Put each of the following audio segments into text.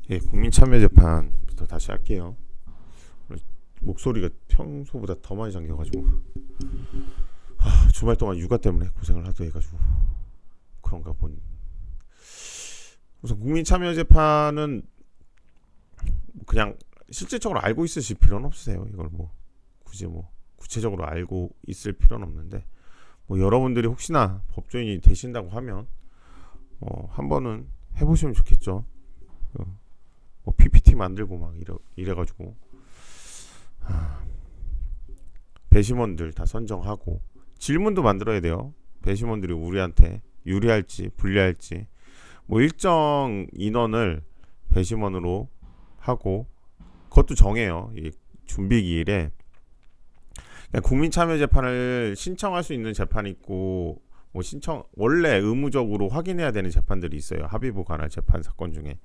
예, 국민참여재판부터 다시 할게요. 목소리가 평소보다 더 많이 잠겨가지고 주말 동안 육아 때문에 고생을 하도 해가지고 그런가 본. 우선 국민참여재판은 그냥 실질적으로 알고 있으실 필요는 없으세요. 이걸 뭐 굳이 뭐 구체적으로 알고 있을 필요는 없는데, 뭐 여러분들이 혹시나 법조인이 되신다고 하면 한 번은 해보시면 좋겠죠. 뭐 PPT 만들고 막 이래가지고 배심원들 다 선정하고 질문도 만들어야 돼요. 배심원들이 우리한테 유리할지 불리할지, 뭐 일정 인원을 배심원으로 하고 그것도 정해요. 이 준비 기일에 국민참여재판을 신청할 수 있는 재판이 있고, 뭐 신청 원래 의무적으로 확인해야 되는 재판들이 있어요. 합의부 관할 재판 사건 중에.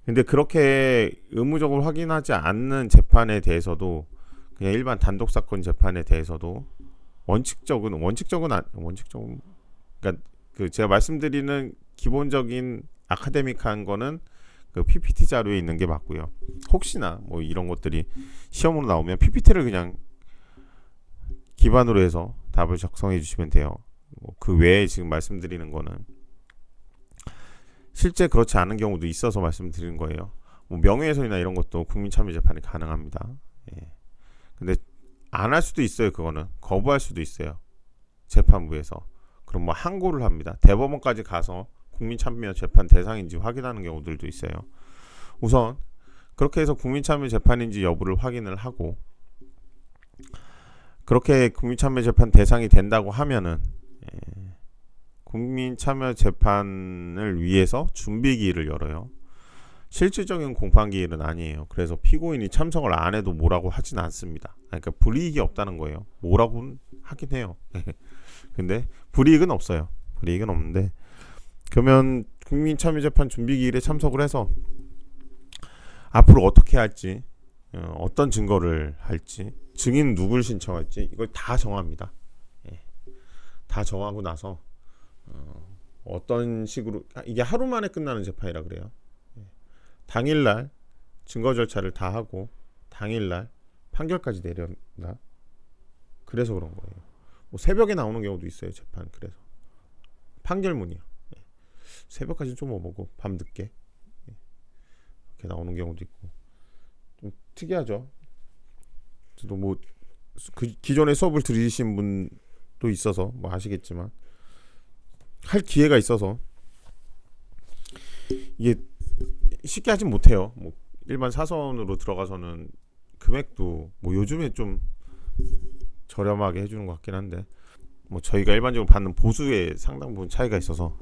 근데 그렇게 의무적으로 확인하지 않는 재판에 대해서도, 그냥 일반 단독 사건 재판에 대해서도 원칙적은 그러니까 그 제가 말씀드리는 기본적인 아카데믹한 거는 그 PPT 자료에 있는 게 맞고요. 혹시나 뭐 이런 것들이 시험으로 나오면 PPT를 그냥 기반으로 해서 답을 작성해 주시면 돼요. 그 외에 지금 말씀드리는 거는 실제 그렇지 않은 경우도 있어서 말씀드리는 거예요. 뭐 명예훼손이나 이런 것도 국민참여재판이 가능합니다. 예. 근데 안 할 수도 있어요. 그거는 거부할 수도 있어요. 재판부에서. 그럼 뭐 항고를 합니다. 대법원까지 가서 국민참여재판 대상인지 확인하는 경우들도 있어요. 우선 그렇게 해서 국민참여재판인지 여부를 확인을 하고, 그렇게 국민참여재판 대상이 된다고 하면은 국민참여재판을 위해서 준비기일을 열어요. 실질적인 공판기일은 아니에요. 그래서 피고인이 참석을 안 해도 뭐라고 하진 않습니다. 그러니까 불이익이 없다는 거예요. 뭐라고는 하긴 해요. 근데 불이익은 없어요. 불이익은 없는데, 그러면 국민참여재판 준비기일에 참석을 해서 앞으로 어떻게 할지, 어떤 증거를 할지, 증인 누굴 신청할지 이걸 다 정합니다. 다 정하고 나서 어떤 식으로, 이게 하루 만에 끝나는 재판이라 그래요. 당일날 증거 절차를 다 하고 당일날 판결까지 내려나. 그래서 그런 거예요. 뭐 새벽에 나오는 경우도 있어요. 재판. 그래서 판결문이요. 새벽까지 좀 오보고 밤늦게 이렇게 나오는 경우도 있고, 좀 특이하죠. 저도 뭐 그 기존에 수업을 들으신 분도 있어서 뭐 아시겠지만, 할 기회가 있어서 이게 쉽게 하진 못해요. 뭐 일반 사선으로 들어가서는 금액도 뭐 요즘에 좀 저렴하게 해주는 것 같긴 한데, 뭐 저희가 일반적으로 받는 보수의 상당 부분 차이가 있어서,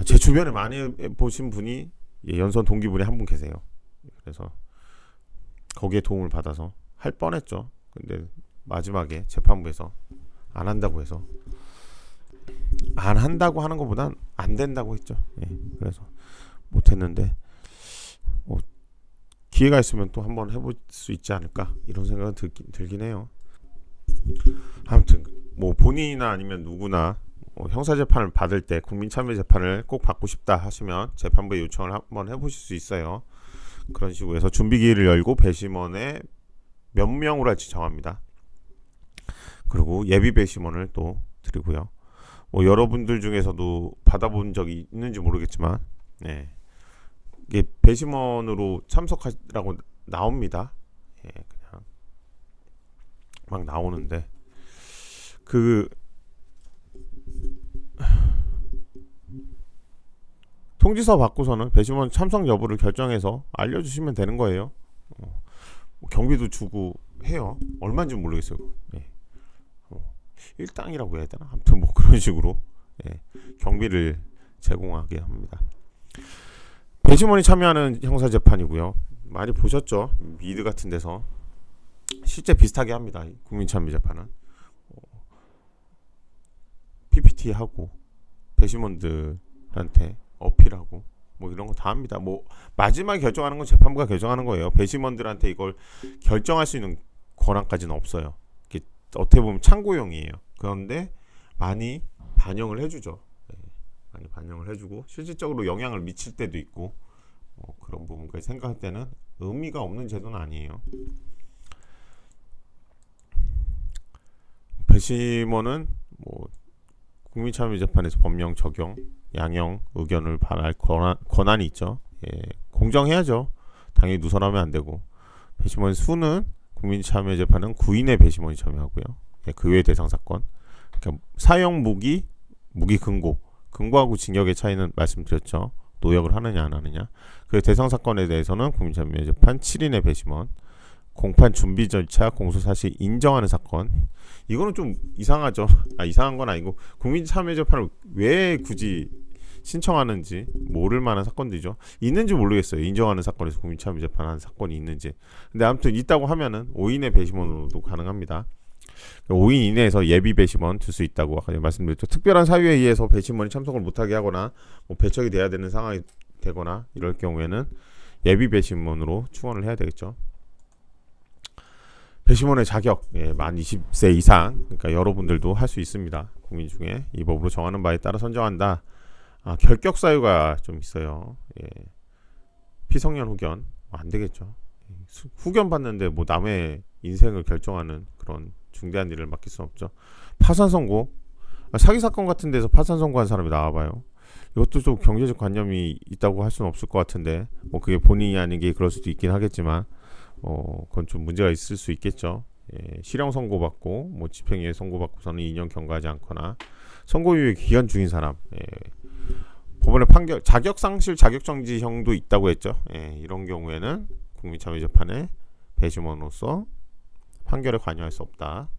제 주변에 많이 보신 분이 연선 동기분이 한 분 계세요. 그래서 거기에 도움을 받아서 할 뻔했죠. 근데 마지막에 재판부에서 안 한다고 해서, 안 한다고 하는 것보단 안 된다고 했죠. 그래서 못했는데, 뭐 기회가 있으면 또 한번 해볼 수 있지 않을까 이런 생각은 들긴 해요. 아무튼 뭐 본인이나 아니면 누구나 형사재판을 받을 때 국민참여재판을 꼭 받고 싶다 하시면 재판부에 요청을 한번 해보실 수 있어요. 그런 식으로 해서 준비기일을 열고 배심원에 몇 명으로 할지 정합니다. 그리고 예비 배심원을 또 드리고요. 뭐 여러분들 중에서도 받아본 적이 있는지 모르겠지만, 이게 배심원으로 참석하라고 나옵니다. 그냥 막 나오는데, 그 통지서 받고서는 배심원 참석 여부를 결정해서 알려주시면 되는 거예요. 경비도 주고 해요. 얼마인지 모르겠어요. 일당이라고 해야 되나? 아무튼 뭐 그런 식으로 경비를 제공하게 합니다. 배심원이 참여하는 형사재판이고요. 많이 보셨죠? 미드 같은 데서 실제 비슷하게 합니다. 국민참여재판은 PPT 하고 배심원들한테 어필하고 뭐 이런 거 다 합니다. 뭐 마지막에 결정하는 건 재판부가 결정하는 거예요. 배심원들한테 이걸 결정할 수 있는 권한까지는 없어요. 이게 어떻게 보면 참고용이에요. 그런데 많이 반영을 해주죠. 많이 반영을 해주고 실질적으로 영향을 미칠 때도 있고, 그런 부분까지 생각할 때는 의미가 없는 제도는 아니에요. 배심원은 뭐 국민참여재판에서 법령 적용, 양형 의견을 발할 권한이 있죠. 예, 공정해야죠. 당연히 누설하면 안 되고. 배심원 수는 국민참여재판은 9인의 배심원이 참여하고요. 예, 그 외 대상 사건. 그러니까 사형 무기, 무기 근고하고 징역의 차이는 말씀드렸죠. 노역을 하느냐 안 하느냐. 그 대상 사건에 대해서는 국민참여재판 7인의 배심원. 공판 준비 절차 공소사실 인정하는 사건. 이거는 좀 이상하죠. 이상한 건 아니고 국민참여재판을 왜 굳이 신청하는지 모를 만한 사건들이죠. 있는지 모르겠어요. 인정하는 사건에서 국민참여재판 하는 사건이 있는지. 근데 아무튼 있다고 하면은 5인의 배심원으로도 가능합니다. 5인 이내에서 예비 배심원 둘 수 있다고 아까 말씀드렸죠. 특별한 사유에 의해서 배심원이 참석을 못하게 하거나 뭐 배척이 돼야 되는 상황이 되거나 이럴 경우에는 예비 배심원으로 충원을 해야 되겠죠. 배심원의 자격, 만 20세 이상, 그러니까 여러분들도 할 수 있습니다. 국민 중에 이 법으로 정하는 바에 따라 선정한다. 결격 사유가 좀 있어요. 피성년 후견 안 되겠죠. 후견 받는데 뭐 남의 인생을 결정하는 그런 중대한 일을 맡길 수는 없죠. 파산 선고, 사기 사건 같은 데서 파산 선고한 사람이 나와봐요. 이것도 좀 경제적 관념이 있다고 할 수는 없을 것 같은데, 뭐 그게 본인이 아닌 게 그럴 수도 있긴 하겠지만, 그건 좀 문제가 있을 수 있겠죠. 실형 선고받고 뭐 집행유예 선고받고서는 2년 경과하지 않거나 선고유예 기간 중인 사람, 법원의 판결 자격상실 자격정지형도 있다고 했죠. 이런 경우에는 국민참여재판에 배심원으로서 판결에 관여할 수 없다.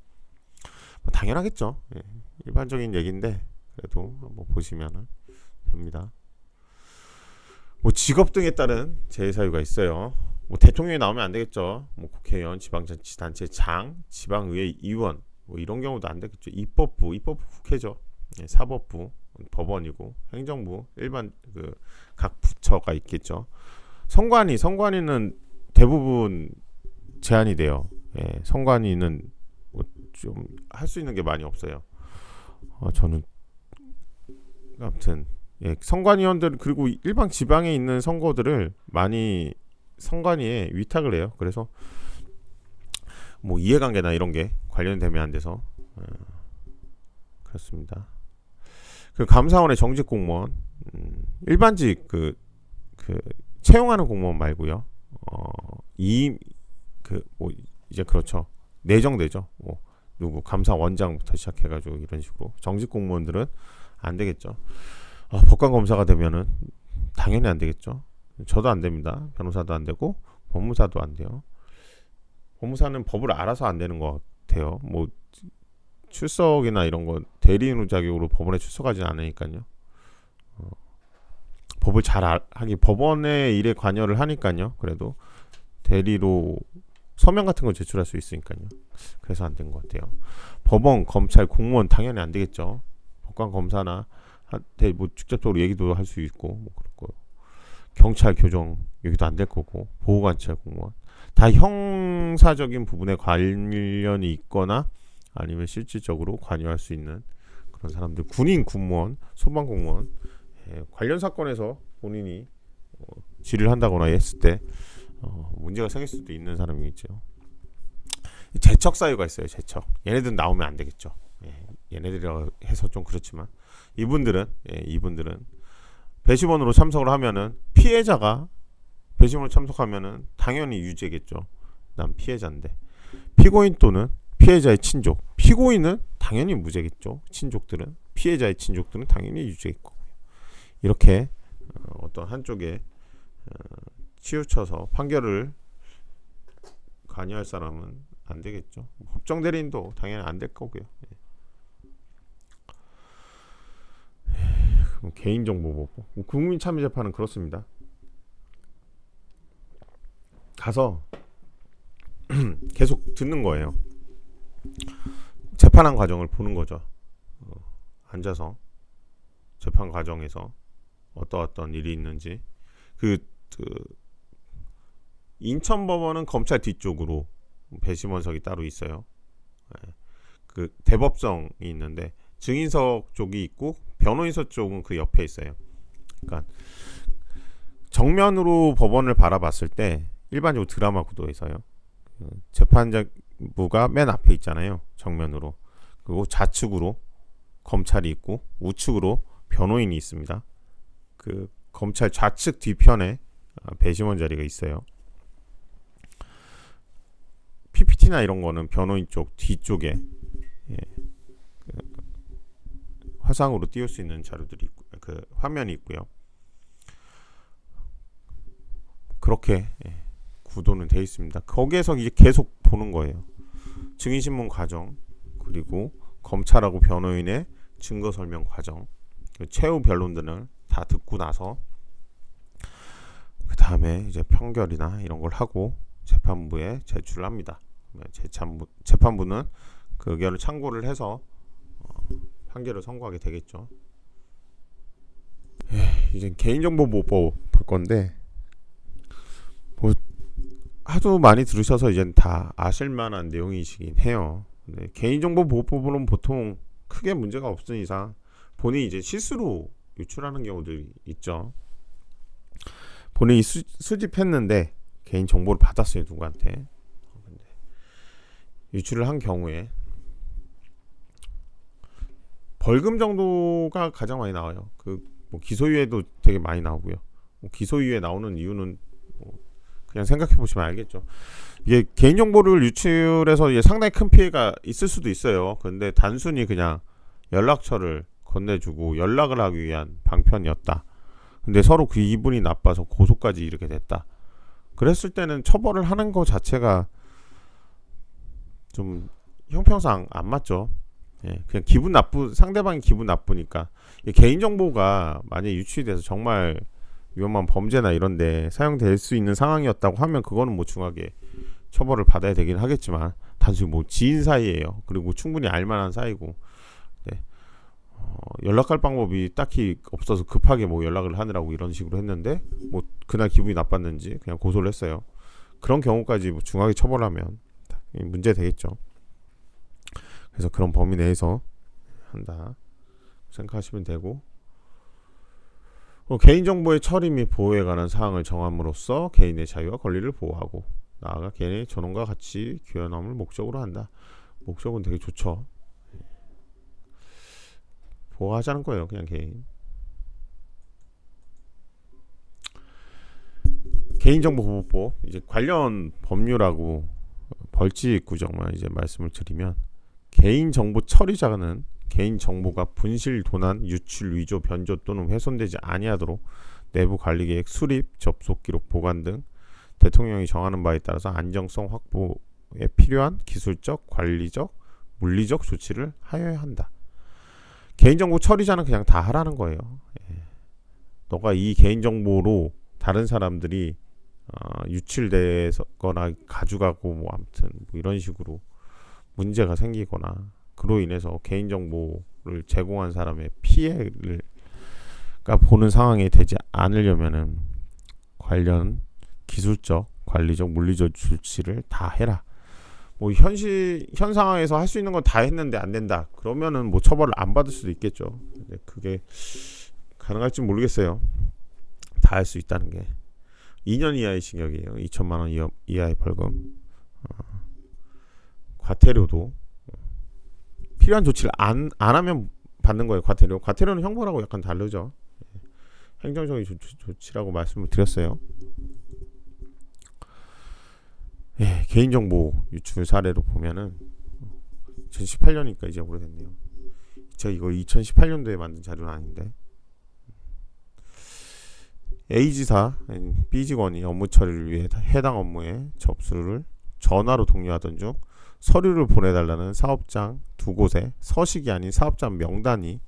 뭐 당연하겠죠. 일반적인 얘기인데 그래도 한번 보시면 됩니다. 뭐 직업 등에 따른 제사유가 있어요. 뭐 대통령이 나오면 안 되겠죠. 뭐 국회의원, 지방자치단체 장, 지방의회 의원 뭐 이런 경우도 안 되겠죠. 입법부 국회죠. 사법부 법원이고 행정부 일반 각 부처가 있겠죠. 선관위는 대부분 제한이 돼요. 선관위는 뭐 좀 할 수 있는 게 많이 없어요. 저는 아무튼 선관위원들 그리고 일반 지방에 있는 선거들을 많이 선관위에 위탁을 해요. 그래서 뭐 이해관계나 이런 게 관련되면 안 돼서 그렇습니다. 그 감사원의 정직 공무원, 일반직 그 채용하는 공무원 말고요. 뭐 이제 그렇죠. 내정되죠. 뭐 누구 감사원장부터 시작해가지고 이런 식으로 정직 공무원들은 안 되겠죠. 법관 검사가 되면은 당연히 안 되겠죠. 저도 안 됩니다. 변호사도 안 되고 법무사도 안 돼요. 법무사는 법을 알아서 안 되는 것 같아요. 뭐 출석이나 이런 거 대리인으로 자격으로 법원에 출석하지 않으니까요. 법을 잘 하기 법원의 일에 관여를 하니까요. 그래도 대리로 서면 같은 거 제출할 수 있으니까요. 그래서 안 된 것 같아요. 법원, 검찰, 공무원 당연히 안 되겠죠. 법관 검사나 한테 뭐 직접적으로 얘기도 할 수 있고 뭐 그럴 거요. 경찰, 교정 여기도 안 될 거고 보호관찰 공무원 다 형사적인 부분에 관련이 있거나 아니면 실질적으로 관여할 수 있는 그런 사람들. 군인, 군무원, 소방공무원 관련 사건에서 본인이 질의를 한다거나 했을 때 문제가 생길 수도 있는 사람이겠죠. 제척 사유가 있어요. 제척. 얘네들은 나오면 안 되겠죠. 얘네들이라 해서 좀 그렇지만 이분들은 배심원으로 참석을 하면은 피해자가 배심원으로 참석하면은 당연히 유죄겠죠. 난 피해자인데 피고인 또는 피해자의 친족, 피고인은 당연히 무죄겠죠. 친족들은 피해자의 친족들은 당연히 유죄겠고 이렇게 어떤 한쪽에 치우쳐서 판결을 관여할 사람은 안 되겠죠. 법정 대리인도 당연히 안 될 거고요. 개인정보보호 국민참여재판은 그렇습니다. 가서 계속 듣는 거예요. 재판한 과정을 보는 거죠. 앉아서 재판 과정에서 어떤 일이 있는지 인천법원은 검찰 뒤쪽으로 배심원석이 따로 있어요. 그 대법정이 있는데 증인석 쪽이 있고 변호인석 쪽은 그 옆에 있어요. 그러니까 정면으로 법원을 바라봤을 때 일반적으로 드라마 구도에서요. 재판부가 맨 앞에 있잖아요. 정면으로. 그리고 좌측으로 검찰이 있고 우측으로 변호인이 있습니다. 그 검찰 좌측 뒤편에 배심원 자리가 있어요. PPT나 이런 거는 변호인 쪽 뒤쪽에 화상으로 띄울 수 있는 자료들이 있고, 그 화면이 있고요. 그렇게 구도는 되어 있습니다. 거기에서 이제 계속 보는 거예요. 증인신문 과정, 그리고 검찰하고 변호인의 증거 설명 과정, 최후 변론들을 다 듣고 나서 그 다음에 이제 판결이나 이런 걸 하고 재판부에 제출을 합니다. 재판부는 그 의견을 참고를 해서 판결을 선고하게 되겠죠. 이제 개인정보보호법 볼 건데 뭐 하도 많이 들으셔서 이제 다 아실만한 내용이시긴 해요. 개인정보보호법은 보통 크게 문제가 없은 이상 본인이 이제 실수로 유출하는 경우들이 있죠. 본인이 수집했는데 개인정보를 받았어요, 누구한테. 유출을 한 경우에 벌금 정도가 가장 많이 나와요. 뭐 기소유예도 되게 많이 나오고요. 뭐 기소유예 나오는 이유는 그냥 생각해 보시면 알겠죠. 이게 개인정보를 유출해서 상당히 큰 피해가 있을 수도 있어요. 근데 단순히 그냥 연락처를 건네주고 연락을 하기 위한 방편이었다. 근데 서로 그 기분이 나빠서 고소까지 이렇게 됐다. 그랬을 때는 처벌을 하는 것 자체가 좀 형평상 안 맞죠. 그냥 상대방이 기분 나쁘니까. 개인정보가 만약에 유출이 돼서 정말 위험한 범죄나 이런데 사용될 수 있는 상황이었다고 하면 그거는 뭐 중하게 처벌을 받아야 되긴 하겠지만, 단순히 뭐 지인 사이예요. 그리고 충분히 알만한 사이고, 연락할 방법이 딱히 없어서 급하게 뭐 연락을 하느라고 이런 식으로 했는데 뭐 그날 기분이 나빴는지 그냥 고소를 했어요. 그런 경우까지 뭐 중하게 처벌하면 문제 되겠죠. 그래서 그런 범위 내에서 한다 생각하시면 되고, 개인정보의 처리 및 보호에 관한 사항을 정함으로써 개인의 자유와 권리를 보호하고 나아가 개인의 존엄과 가치 규현함을 목적으로 한다. 목적은 되게 좋죠. 보호하자는 거예요, 그냥 개인. 개인정보보호법 이제 관련 법률하고 벌칙 구정만 이제 말씀을 드리면, 개인정보 처리자는 개인정보가 분실, 도난, 유출, 위조, 변조 또는 훼손되지 아니하도록 내부 관리계획, 수립, 접속기록, 보관 등 대통령이 정하는 바에 따라서 안정성 확보에 필요한 기술적, 관리적, 물리적 조치를 하여야 한다. 개인정보 처리자는 그냥 다 하라는 거예요. 너가 이 개인정보로 다른 사람들이 유출되거나 가져가고 뭐 아무튼 뭐 이런 식으로 문제가 생기거나 그로 인해서 개인정보를 제공한 사람의 피해가 보는 상황이 되지 않으려면은 관련 기술적, 관리적, 물리적 조치를 다 해라. 뭐 현 상황에서 할 수 있는 건 다 했는데 안 된다. 그러면은 뭐 처벌을 안 받을 수도 있겠죠. 근데 그게 가능할지 모르겠어요. 다 할 수 있다는 게. 2년 이하의 징역이에요. 2천만 원 이하의 벌금. 과태료도 필요한 조치를 안 하면 받는 거예요. 과태료는 형벌하고 약간 다르죠. 행정적인 조치라고 말씀을 드렸어요. 개인정보 유출 사례로 보면은 2018년이니까 이제 오래됐네요. 제가 이거 2018년도에 만든 자료는 아닌데, A지사, B직원이 업무 처리를 위해 해당 업무에 접수를 전화로 독려하던 중 서류를 보내달라는 사업장 2곳에 서식이 아닌 사업장 명단이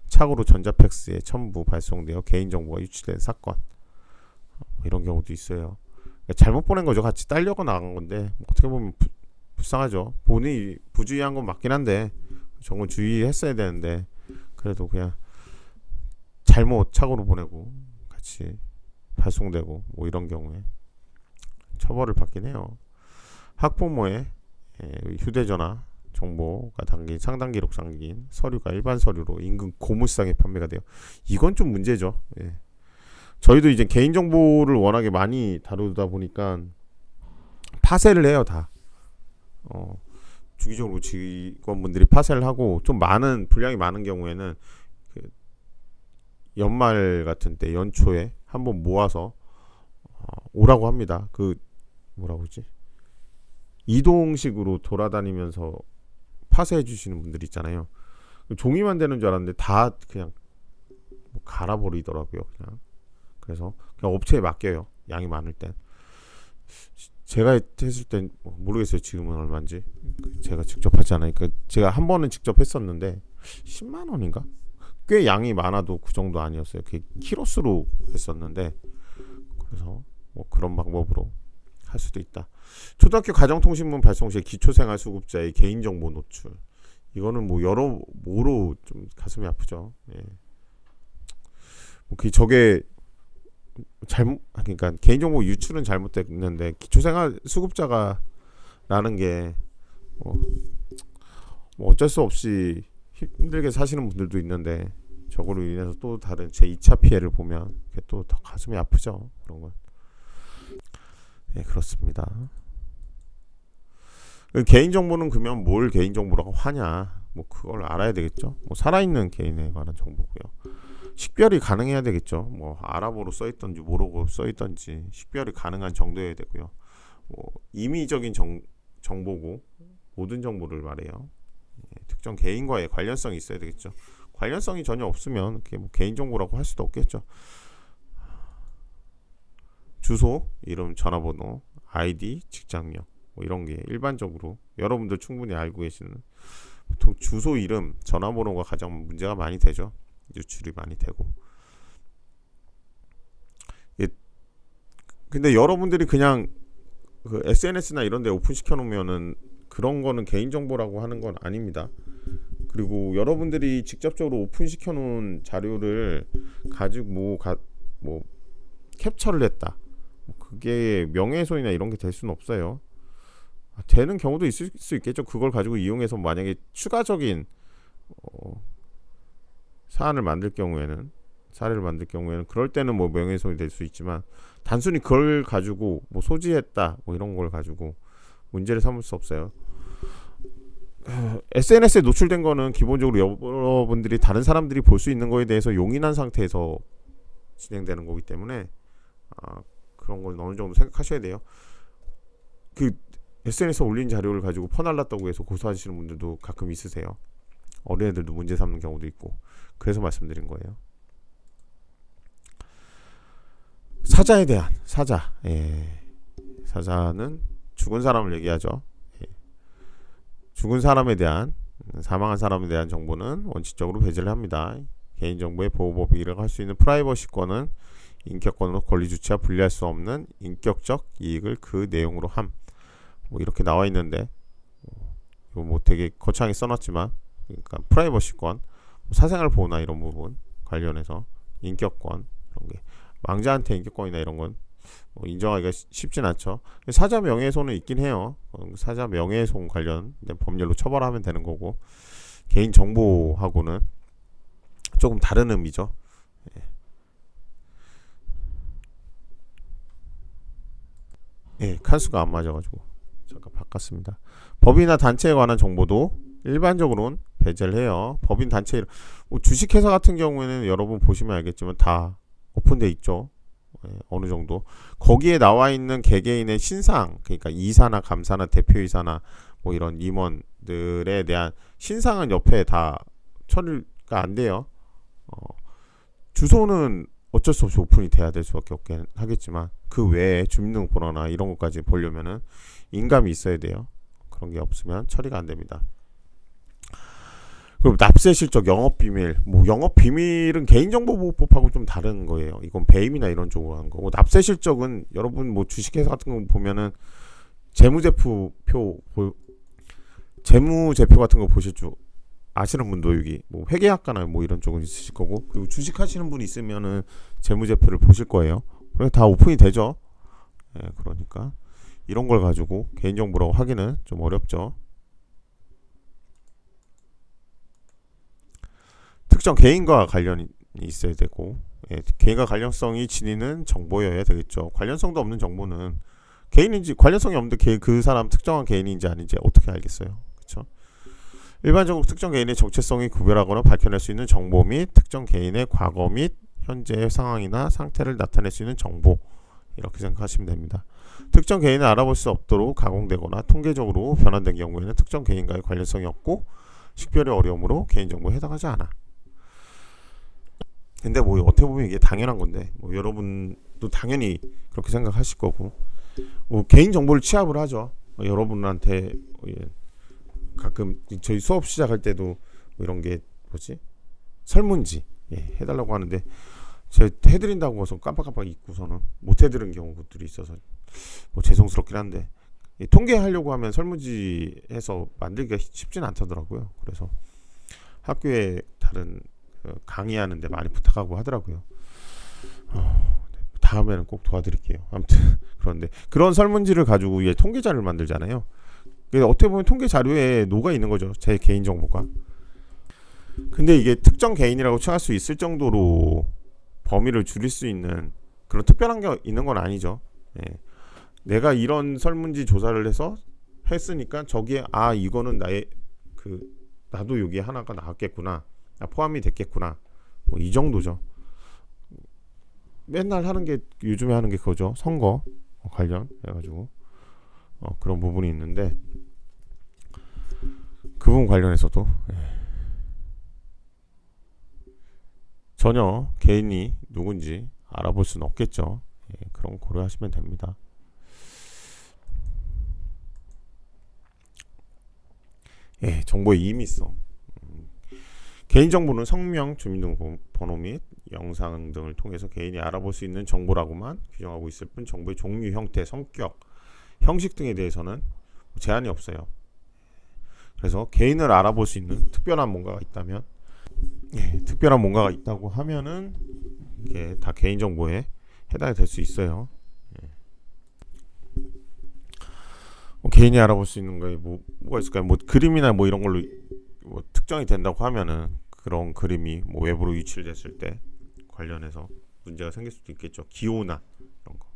착오로 전자팩스에 첨부 발송되어 개인정보가 유출된 사건. 이런 경우도 있어요. 잘못 보낸 거죠. 같이 딸려고 나간 건데 어떻게 보면 불쌍하죠. 본인이 부주의한 건 맞긴 한데 저건 주의했어야 되는데, 그래도 그냥 잘못 착오로 보내고 같이 발송되고 뭐 이런 경우에 처벌을 받긴 해요. 학부모의 휴대전화 정보가 담긴 상당 기록 담긴 서류가 일반 서류로 인근 고물상에 판매가 돼요. 이건 좀 문제죠. 저희도 이제 개인정보를 워낙에 많이 다루다 보니까 파쇄를 해요 다. 주기적으로 직원분들이 파쇄를 하고, 좀 많은 분량이 많은 경우에는 그 연말 같은 때 연초에 한번 모아서 오라고 합니다. 그 뭐라고 하지? 이동식으로 돌아다니면서 파쇄해 주시는 분들 있잖아요. 종이만 되는 줄 알았는데 다 그냥 뭐 갈아버리더라고요. 그냥. 그래서 그냥 업체에 맡겨요. 양이 많을 땐. 제가 했을 땐 모르겠어요. 지금은 얼마인지. 제가 직접 하지 않으니까. 제가 한 번은 직접 했었는데 10만 원인가? 꽤 양이 많아도 그 정도 아니었어요. 그게 키로수로 했었는데, 그래서 뭐 그런 방법으로 할 수도 있다. 초등학교 가정통신문 발송 시 기초생활수급자의 개인정보 노출. 이거는 뭐 여러모로 좀 가슴이 아프죠. 예. 저게 그러니까 개인정보 유출은 잘못됐는데, 기초생활수급자가라는 게 뭐 어쩔 수 없이 힘들게 사시는 분들도 있는데, 저거로 인해서 또 다른 제 2차 피해를 보면 그게 또 더 가슴이 아프죠. 그런 건. 예, 그렇습니다. 개인정보는 그러면 뭘 개인정보라고 하냐? 뭐 그걸 알아야 되겠죠. 뭐 살아있는 개인에 관한 정보고요. 식별이 가능해야 되겠죠. 뭐 아랍어로 써있던지 모로고 써있던지 식별이 가능한 정도여야 되고요. 뭐 임의적인 정보고 모든 정보를 말해요. 예, 특정 개인과의 관련성이 있어야 되겠죠. 관련성이 전혀 없으면 그게 뭐 개인정보라고 할 수도 없겠죠. 주소, 이름, 전화번호, 아이디, 직장명 뭐 이런 게 일반적으로 여러분들 충분히 알고 계시는, 보통 주소, 이름, 전화번호가 가장 문제가 많이 되죠. 유출이 많이 되고. 예, 근데 여러분들이 그냥 그 SNS나 이런 데 오픈시켜 놓으면은 그런 거는 개인정보라고 하는 건 아닙니다. 그리고 여러분들이 직접적으로 오픈시켜 놓은 자료를 가지고 뭐 캡처를 했다, 그게 명예훼손이나 이런 게 될 수는 없어요. 되는 경우도 있을 수 있겠죠. 그걸 가지고 이용해서 만약에 추가적인 사례를 만들 경우에는 그럴 때는 뭐 명예훼손이 될 수 있지만, 단순히 그걸 가지고 뭐 소지했다 뭐 이런 걸 가지고 문제를 삼을 수 없어요. SNS에 노출된 거는 기본적으로 여러분들이 다른 사람들이 볼 수 있는 거에 대해서 용인한 상태에서 진행되는 거기 때문에 그런 건 어느 정도 생각하셔야 돼요. 그 SNS에 올린 자료를 가지고 퍼날랐다고 해서 고소하시는 분들도 가끔 있으세요. 어린애들도 문제 삼는 경우도 있고. 그래서 말씀드린 거예요. 사자에 대한 사자. 예. 사자는 죽은 사람을 얘기하죠. 예. 죽은 사람에 대한, 사망한 사람에 대한 정보는 원칙적으로 배제를 합니다. 개인정보의 보호법이라고 할 수 있는 프라이버시권은 인격권으로 권리 주체와 분리할 수 없는 인격적 이익을 그 내용으로 함. 뭐 이렇게 나와 있는데, 이거 뭐 되게 거창하게 써놨지만, 그러니까 프라이버시권, 사생활 보호나 이런 부분 관련해서 인격권, 이런 게 망자한테 인격권이나 이런 건 인정하기가 쉽진 않죠. 사자 명예훼손은 있긴 해요. 사자 명예훼손 관련된 법률로 처벌하면 되는 거고, 개인 정보하고는 조금 다른 의미죠. 예, 칸수가 안 맞아가지고 잠깐 바꿨습니다. 법이나 단체에 관한 정보도 일반적으로는 배제를 해요. 법인 단체, 뭐 주식회사 같은 경우에는 여러분 보시면 알겠지만 다 오픈돼 있죠. 예, 어느 정도 거기에 나와 있는 개개인의 신상, 그러니까 이사나 감사나 대표이사나 뭐 이런 임원들에 대한 신상은 옆에 다 처리가 안 돼요. 주소는 어쩔 수 없이 오픈이 돼야 될 수밖에 없긴 하겠지만, 그 외에 주민등록번호나 이런 것까지 보려면은 인감이 있어야 돼요. 그런 게 없으면 처리가 안 됩니다. 그리고 납세실적, 영업비밀, 뭐 영업비밀은 개인정보보호법하고 좀 다른 거예요. 이건 배임이나 이런 쪽으로 하는 거고, 납세실적은 여러분 뭐 주식회사 같은 거 보면은 재무제표 같은 거 보실 줄 아시는 분도 여기 뭐 회계학과나 뭐 이런 쪽은 있으실 거고, 그리고 주식하시는 분이 있으면은 재무제표를 보실 거예요. 그래 다 오픈이 되죠. 예, 그러니까 이런 걸 가지고 개인정보라고 하기는 좀 어렵죠. 특정 개인과 관련이 있어야 되고, 개인과 관련성이 지니는 정보여야 되겠죠. 관련성도 없는 정보는 개인인지 관련성이 없는데 그 사람 특정한 개인인지 아닌지 어떻게 알겠어요? 그렇죠? 일반적으로 특정 개인의 정체성이 구별하거나 밝혀낼 수 있는 정보 및 특정 개인의 과거 및 현재의 상황이나 상태를 나타낼 수 있는 정보, 이렇게 생각하시면 됩니다. 특정 개인을 알아볼 수 없도록 가공되거나 통계적으로 변환된 경우에는 특정 개인과의 관련성이 없고 식별이 어려우므로 개인정보에 해당하지 않아. 근데 뭐 어떻게 보면 이게 당연한 건데, 뭐 여러분도 당연히 그렇게 생각하실 거고, 뭐 개인 정보를 취합을 하죠. 여러분한테 가끔 저희 수업 시작할 때도 뭐 이런 게 뭐지, 설문지 해달라고 하는데 제가 해드린다고 해서 깜빡깜빡 잊고서는 못 해드린 경우들이 있어서 뭐 죄송스럽긴 한데, 통계하려고 하면 설문지 해서 만들기가 쉽진 않더라고요. 그래서 학교에 다른 강의하는데 많이 부탁하고 하더라고요. 다음에는 꼭 도와드릴게요. 아무튼 그런데 그런 설문지를 가지고 통계 자료를 만들잖아요. 어떻게 보면 통계 자료에 녹아 있는 거죠, 제 개인 정보가. 근데 이게 특정 개인이라고 칭할 수 있을 정도로 범위를 줄일 수 있는 그런 특별한 게 있는 건 아니죠. 내가 이런 설문지 조사를 해서 했으니까 저기에 이거는 나의 나도 여기 하나가 나왔겠구나, 포함이 됐겠구나, 뭐 이 정도죠. 맨날 하는 게 요즘에 하는 게 그거죠. 선거 관련 해가지고 그런 부분이 있는데, 그 부분 관련해서도 전혀 개인이 누군지 알아볼 수는 없겠죠. 그런 거 고려하시면 됩니다. 정보의 임의성. 개인정보는 성명, 주민등록번호 및 영상 등을 통해서 개인이 알아볼 수 있는 정보라고만 규정하고 있을 뿐 정보의 종류, 형태, 성격, 형식 등에 대해서는 제한이 없어요. 그래서 개인을 알아볼 수 있는 특별한 뭔가가 있다면, 특별한 뭔가가 있다고 하면은 이게 다 개인정보에 해당이 될 수 있어요. 개인이 알아볼 수 있는 거에 뭐가 있을까요? 뭐 그림이나 뭐 이런 걸로 뭐 특정이 된다고 하면은 그런 그림이 뭐 외부로 유출됐을 때 관련해서 문제가 생길 수도 있겠죠. 기호나 이런 거,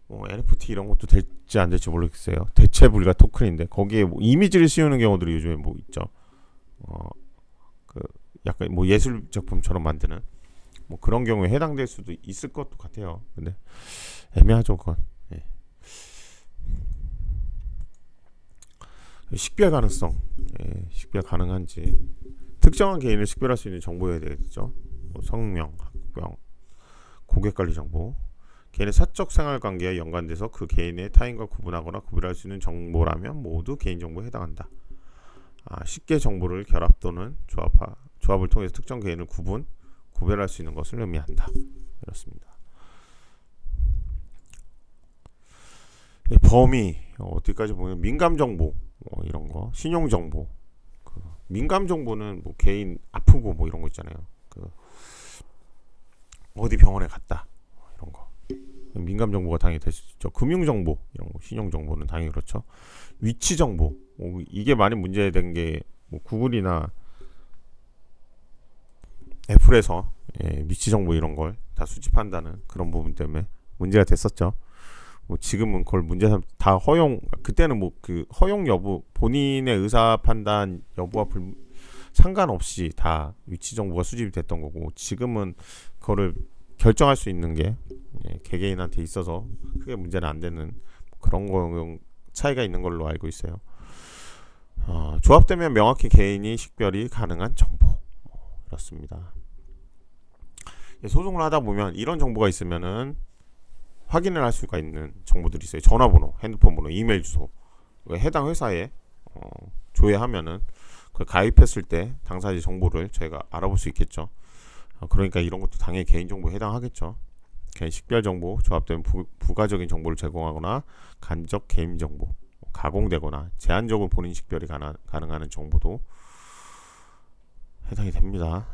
뭐 NFT 이런 것도 될지 안 될지 모르겠어요. 대체 불가 토큰인데 거기에 뭐 이미지를 씌우는 경우들이 요즘에 뭐 있죠. 약간 뭐 예술 작품처럼 만드는 뭐 그런 경우에 해당될 수도 있을 것 같아요. 근데 애매하죠, 그건. 식별 가능성, 식별 가능한지, 특정한 개인을 식별할 수 있는 정보여야 되겠죠. 뭐 성명, 학병, 고객관리 정보, 개인의 사적 생활 관계에 연관돼서 그 개인의 타인과 구분하거나 구별할 수 있는 정보라면 모두 개인정보에 해당한다. 쉽게 정보를 결합 또는 조합을 통해서 특정 개인을 구별할 수 있는 것을 의미한다. 이렇습니다. 범위 어디까지 보면 민감 정보, 이런 거, 신용 정보. 민감 정보는 뭐 개인 아프고 뭐 이런 거 있잖아요. 어디 병원에 갔다, 이런 거 민감 정보가 당연히 될 수 있죠. 금융 정보 이런 거, 신용 정보는 당연히 그렇죠. 위치 정보, 이게 많이 문제된 게 뭐 구글이나 애플에서 위치 정보 이런 걸 다 수집한다는 그런 부분 때문에 문제가 됐었죠. 뭐 지금은 그걸 문제 다 허용, 그때는 뭐 그 허용 여부, 본인의 의사 판단 여부와 상관없이 다 위치 정보가 수집이 됐던 거고, 지금은 그거를 결정할 수 있는 게 개개인한테 있어서 크게 문제는 안 되는 그런 거 차이가 있는 걸로 알고 있어요. 조합되면 명확히 개인이 식별이 가능한 정보, 그렇습니다. 소송을 하다 보면 이런 정보가 있으면은 확인을 할 수가 있는 정보들이 있어요. 전화번호, 핸드폰 번호, 이메일 주소, 해당 회사에 조회하면은 그 가입했을 때 당사자 정보를 저희가 알아볼 수 있겠죠. 그러니까 이런 것도 당연히 개인정보에 해당하겠죠. 개인 식별정보, 조합되면 부가적인 정보를 제공하거나 간접 개인정보, 가공되거나 제한적으로 본인 식별이 가능한 정보도 해당이 됩니다.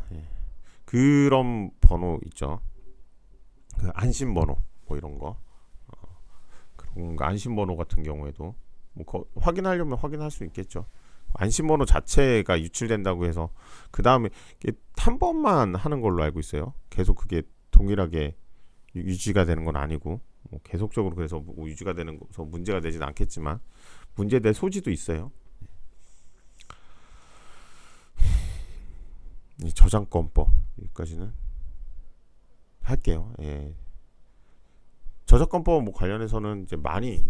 그런 번호 있죠. 그 안심번호 뭐 이런 거, 그런 거 안심번호 같은 경우에도 뭐 확인하려면 확인할 수 있겠죠. 안심번호 자체가 유출된다고 해서 그 다음에 한 번만 하는 걸로 알고 있어요. 계속 그게 동일하게 유지가 되는 건 아니고 뭐 계속적으로 그래서 뭐 유지가 되는 거서 문제가 되진 않겠지만 문제될 소지도 있어요. 이 저작권법 여기까지는 할게요. 예. 저작권법 뭐 관련해서는 이제 많이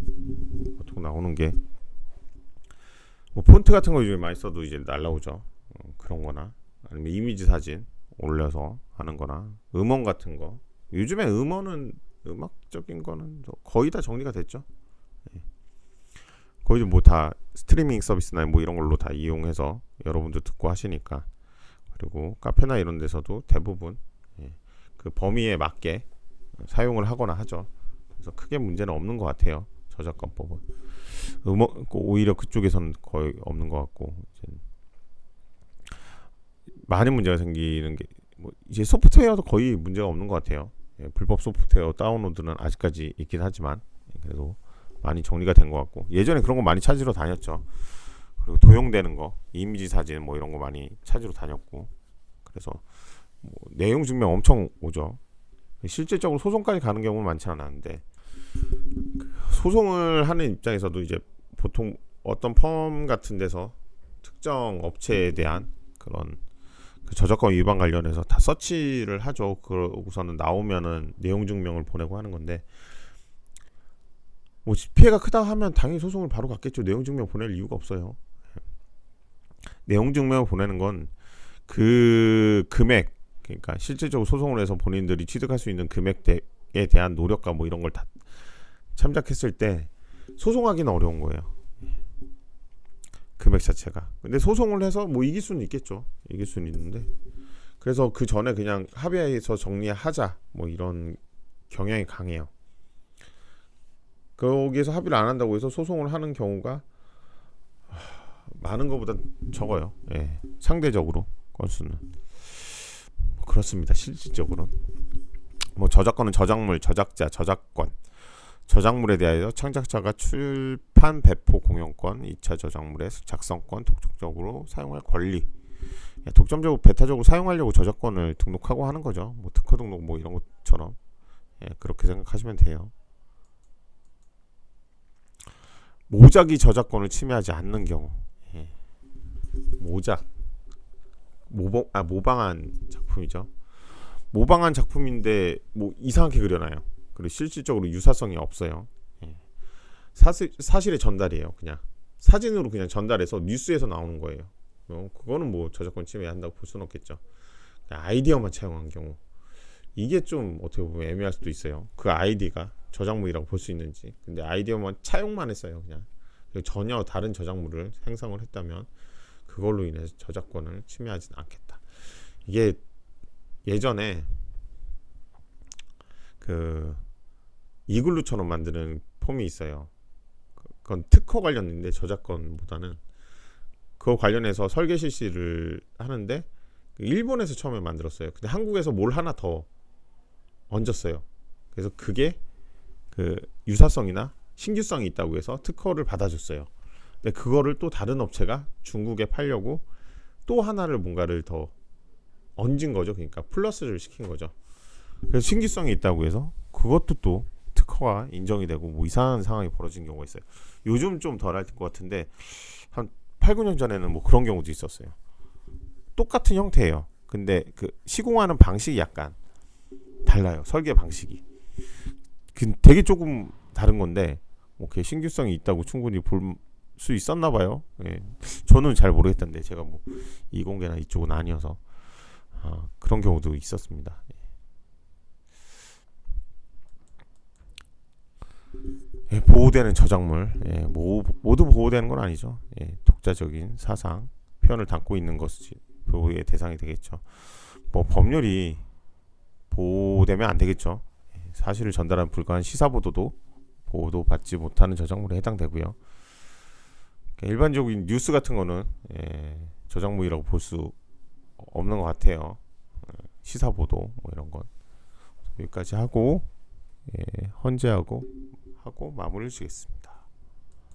보통 나오는 게 뭐 폰트 같은 거 요즘에 많이 써도 이제 날라오죠. 그런거나 아니면 이미지 사진 올려서 하는 거나 음원 같은 거. 요즘에 음원은 음악적인 거는 거의 다 정리가 됐죠. 예. 거의 뭐 다 스트리밍 서비스나 뭐 이런 걸로 다 이용해서 여러분도 듣고 하시니까. 그리고 카페나 이런 데서도 대부분 그 범위에 맞게 사용을 하거나 하죠. 그래서 크게 문제는 없는 것 같아요. 저작권법은 오히려 그쪽에서는 거의 없는 것 같고 많은 문제가 생기는 게 뭐 이제 소프트웨어도 거의 문제가 없는 것 같아요. 불법 소프트웨어 다운로드는 아직까지 있긴 하지만 그래도 많이 정리가 된 것 같고 예전에 그런 거 많이 찾으러 다녔죠. 그리고 도용되는 거 이미지 사진 뭐 이런 거 많이 찾으러 다녔고 그래서 뭐 내용 증명 엄청 오죠. 실질적으로 소송까지 가는 경우는 많지 않았는데 소송을 하는 입장에서도 이제 보통 어떤 펌 같은 데서 특정 업체에 대한 그런 그 저작권 위반 관련해서 다 서치를 하죠. 그러고서는 나오면은 내용 증명을 보내고 하는 건데 뭐 피해가 크다 하면 당연히 소송을 바로 받겠죠. 내용 증명 보낼 이유가 없어요. 내용 증명을 보내는 건 그 금액 그러니까 실질적으로 소송을 해서 본인들이 취득할 수 있는 금액에 대한 노력과 뭐 이런 걸 다 참작했을 때 소송하기는 어려운 거예요. 금액 자체가. 근데 소송을 해서 뭐 이길 수는 있겠죠. 이길 수는 있는데 그래서 그 전에 그냥 합의해서 정리하자 뭐 이런 경향이 강해요. 거기에서 합의를 안 한다고 해서 소송을 하는 경우가 많은 것보다 적어요. 예, 상대적으로 건수는 그렇습니다. 실질적으로 뭐 저작권은 저작물, 저작자, 저작권 저작물에 대하여 창작자가 출판, 배포, 공연권, 2차 저작물의 작성권, 독점적으로 사용할 권리. 독점적으로 배타적으로 사용하려고 저작권을 등록하고 하는 거죠. 뭐 특허 등록 뭐 이런 것처럼 그렇게 생각하시면 돼요. 모작이 저작권을 침해하지 않는 경우. 모작 모방한 작품이죠. 모방한 작품인데 뭐 이상하게 그려놔요. 그리고 실질적으로 유사성이 없어요. 사실의 전달이에요. 그냥 사진으로 그냥 전달해서 뉴스에서 나오는 거예요. 그거는 뭐 저작권 침해한다고 볼 수는 없겠죠. 아이디어만 차용한 경우 이게 좀 어떻게 보면 애매할 수도 있어요. 그 아이디가 저작물이라고 볼 수 있는지. 근데 아이디어만 차용만 했어요. 그냥 전혀 다른 저작물을 생성을 했다면 그걸로 인해서 저작권을 침해하지는 않겠다. 이게 예전에 그 이글루처럼 만드는 폼이 있어요. 그건 특허 관련인데 저작권보다는 그거 관련해서 설계 실시를 하는데 일본에서 처음에 만들었어요. 근데 한국에서 뭘 하나 더 얹었어요. 그래서 그게 그 유사성이나 신규성이 있다고 해서 특허를 받아줬어요. 근데 그거를 또 다른 업체가 중국에 팔려고 또 하나를 뭔가를 더 얹은 거죠. 그러니까 플러스를 시킨 거죠. 그래서 신규성이 있다고 해서 그것도 또 특허가 인정이 되고 뭐 이상한 상황이 벌어진 경우가 있어요. 요즘 좀 덜 할 것 같은데 한 8, 9년 전에는 뭐 그런 경우도 있었어요. 똑같은 형태예요. 근데 그 시공하는 방식이 약간 달라요. 설계 방식이. 되게 조금 다른 건데 뭐 신규성이 있다고 충분히 볼 수 있었나 봐요. 예. 저는 잘 모르겠던데 제가 뭐 이공계나 이쪽은 아니어서 그런 경우도 있었습니다. 예, 보호되는 저작물 모두 보호되는 건 아니죠. 독자적인 사상 표현을 담고 있는 것이 보호의 대상이 되겠죠. 뭐 법률이 보호되면 안 되겠죠. 사실을 전달한 불가한 시사보도도 보호도 받지 못하는 저작물에 해당되고요. 일반적인 뉴스 같은 거는 저작물이라고 볼 수 없는 것 같아요. 시사보도 뭐 이런 건 여기까지 하고 헌재하고 마무리를 지겠습니다.